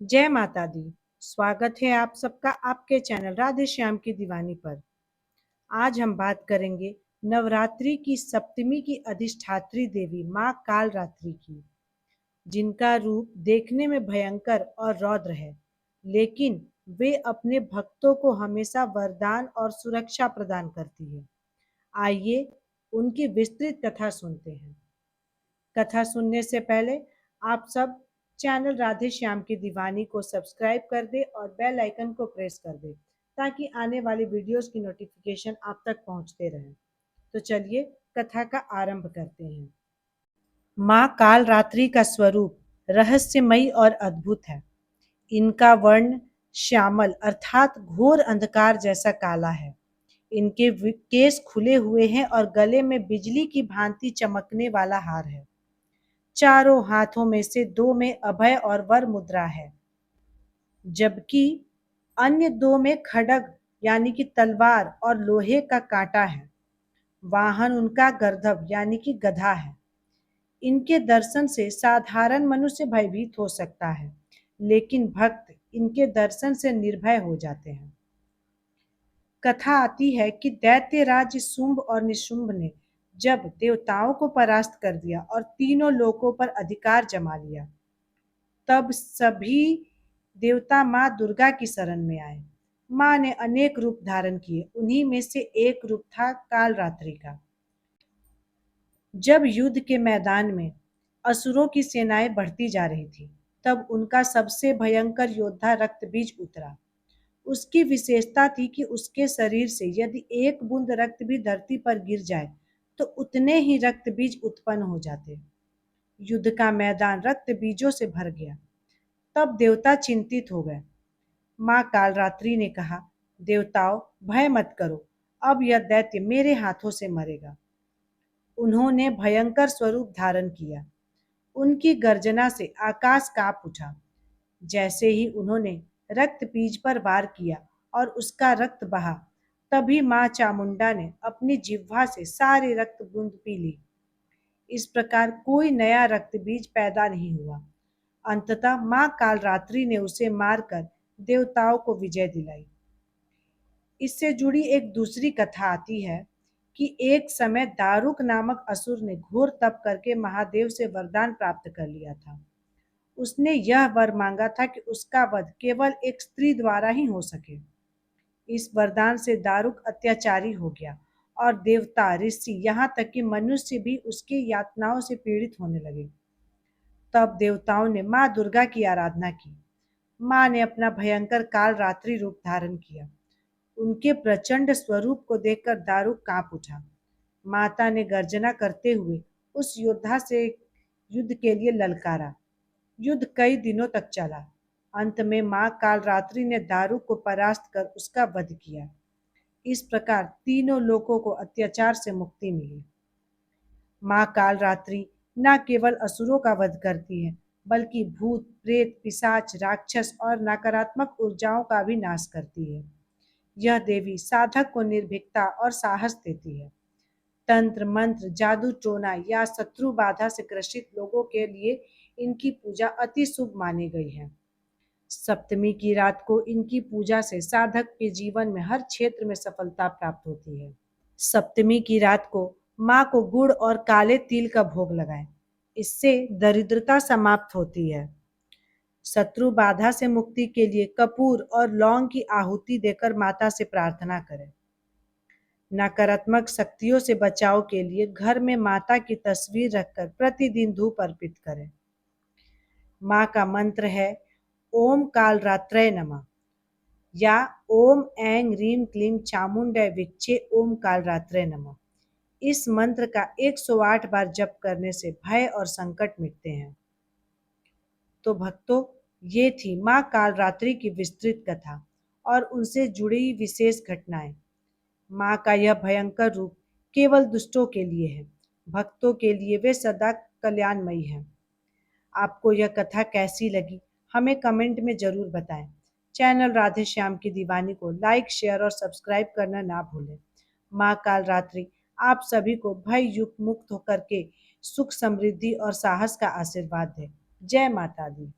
जय माता दी। स्वागत है आप सबका आपके चैनल राधे श्याम की दीवानी पर। आज हम बात करेंगे नवरात्रि की सप्तमी की अधिष्ठात्री देवी माँ कालरात्रि की, जिनका रूप देखने में भयंकर और रौद्र है, लेकिन वे अपने भक्तों को हमेशा वरदान और सुरक्षा प्रदान करती है। आइए उनकी विस्तृत कथा सुनते हैं। कथा सुनने से पहले आप सब चैनल राधे श्याम की दीवानी को सब्सक्राइब कर दे और बेल आइकन को प्रेस कर दे, ताकि आने वाली वीडियोस की नोटिफिकेशन आप तक पहुंचते रहे। तो चलिए कथा का आरंभ करते हैं। माँ कालरात्रि का स्वरूप रहस्यमयी और अद्भुत है। इनका वर्ण श्यामल अर्थात घोर अंधकार जैसा काला है। इनके केस खुले हुए हैं और गले में बिजली की भांति चमकने वाला हार है। चारों हाथों में से दो में अभय और वर मुद्रा है, जबकि अन्य दो में खड्ग यानी कि तलवार और लोहे का कांटा है। वाहन उनका गर्दभ यानी कि गधा है। इनके दर्शन से साधारण मनुष्य भयभीत हो सकता है, लेकिन भक्त इनके दर्शन से निर्भय हो जाते हैं। कथा आती है कि दैत्य राज शुंभ और निशुंभ ने जब देवताओं को परास्त कर दिया और तीनों लोकों पर अधिकार जमा लिया, तब सभी देवता माँ दुर्गा की शरण में आए। माँ ने अनेक रूप धारण किए, उन्हीं में से एक रूप था कालरात्रि का। जब युद्ध के मैदान में असुरों की सेनाएं बढ़ती जा रही थी, तब उनका सबसे भयंकर योद्धा रक्तबीज उतरा। उसकी विशेषता थी कि उसके शरीर से यदि एक बूंद रक्त भी धरती पर गिर जाए, तो उतने ही रक्त बीज उत्पन्न हो जाते। युद्ध का मैदान रक्त बीजों से भर गया। तब देवता चिंतित हो गए। माँ कालरात्रि ने कहा, देवताओं, भय मत करो, अब यह दैत्य मेरे हाथों से मरेगा। उन्होंने भयंकर स्वरूप धारण किया। उनकी गर्जना से आकाश कांप उठा। जैसे ही उन्होंने रक्त बीज पर वार किया और उसका रक्त बहा, तभी माँ चामुंडा ने अपनी जिह्वा से सारी रक्त बूंद पी ली। इस प्रकार कोई नया रक्त बीज पैदा नहीं हुआ। अंततः माँ कालरात्रि ने उसे मारकर देवताओं को विजय दिलाई। इससे जुड़ी एक दूसरी कथा आती है कि एक समय दारुक नामक असुर ने घोर तप करके महादेव से वरदान प्राप्त कर लिया था। उसने यह वर मांगा था कि उसका वध केवल एक स्त्री द्वारा ही हो सके। इस वरदान से दारुक अत्याचारी हो गया और देवता, ऋषि, यहाँ तक कि मनुष्य भी उसकी यातनाओं से पीड़ित होने लगे। तब देवताओं ने माँ दुर्गा की आराधना की। माँ ने अपना भयंकर कालरात्रि रूप धारण किया। उनके प्रचंड स्वरूप को देखकर दारुक कांप उठा। माता ने गर्जना करते हुए उस योद्धा से युद्ध के लिए ललकारा। युद्ध कई दिनों तक चला। अंत में माँ कालरात्रि ने दारुक को परास्त कर उसका वध किया। इस प्रकार तीनों लोगों को अत्याचार से मुक्ति मिली। माँ कालरात्रि न केवल असुरों का वध करती है, बल्कि भूत, प्रेत, पिशाच, राक्षस और नकारात्मक ऊर्जाओं का भी नाश करती है। यह देवी साधक को निर्भीकता और साहस देती है। तंत्र मंत्र, जादू टोना या शत्रु बाधा से ग्रसित लोगों के लिए इनकी पूजा अति शुभ मानी गई है। सप्तमी की रात को इनकी पूजा से साधक के जीवन में हर क्षेत्र में सफलता प्राप्त होती है। सप्तमी की रात को माँ को गुड़ और काले तिल का भोग लगाएं। इससे दरिद्रता समाप्त होती है। शत्रु बाधा से मुक्ति के लिए कपूर और लौंग की आहुति देकर माता से प्रार्थना करें। नकारात्मक शक्तियों से बचाव के लिए घर में माता की तस्वीर रखकर प्रतिदिन धूप अर्पित करें। माँ का मंत्र है ओम कालरात्रय नमः या ओम ऐं ह्रीं क्लीं चामुंडै विच्चे ओम कालरात्रय नमः। इस मंत्र का 108 बार जप करने से भय और संकट मिटते हैं। तो भक्तों, ये थी माँ कालरात्रि की विस्तृत कथा और उनसे जुड़ी विशेष घटनाएं। माँ का यह भयंकर रूप केवल दुष्टों के लिए है, भक्तों के लिए वे सदा कल्याणमयी है। आपको यह कथा कैसी लगी, हमें कमेंट में जरूर बताएं। चैनल राधे श्याम की दीवानी को लाइक, शेयर और सब्सक्राइब करना ना भूलें। माँ कालरात्रि आप सभी को भय युक्त मुक्त होकर के सुख, समृद्धि और साहस का आशीर्वाद दे। जय माता दी।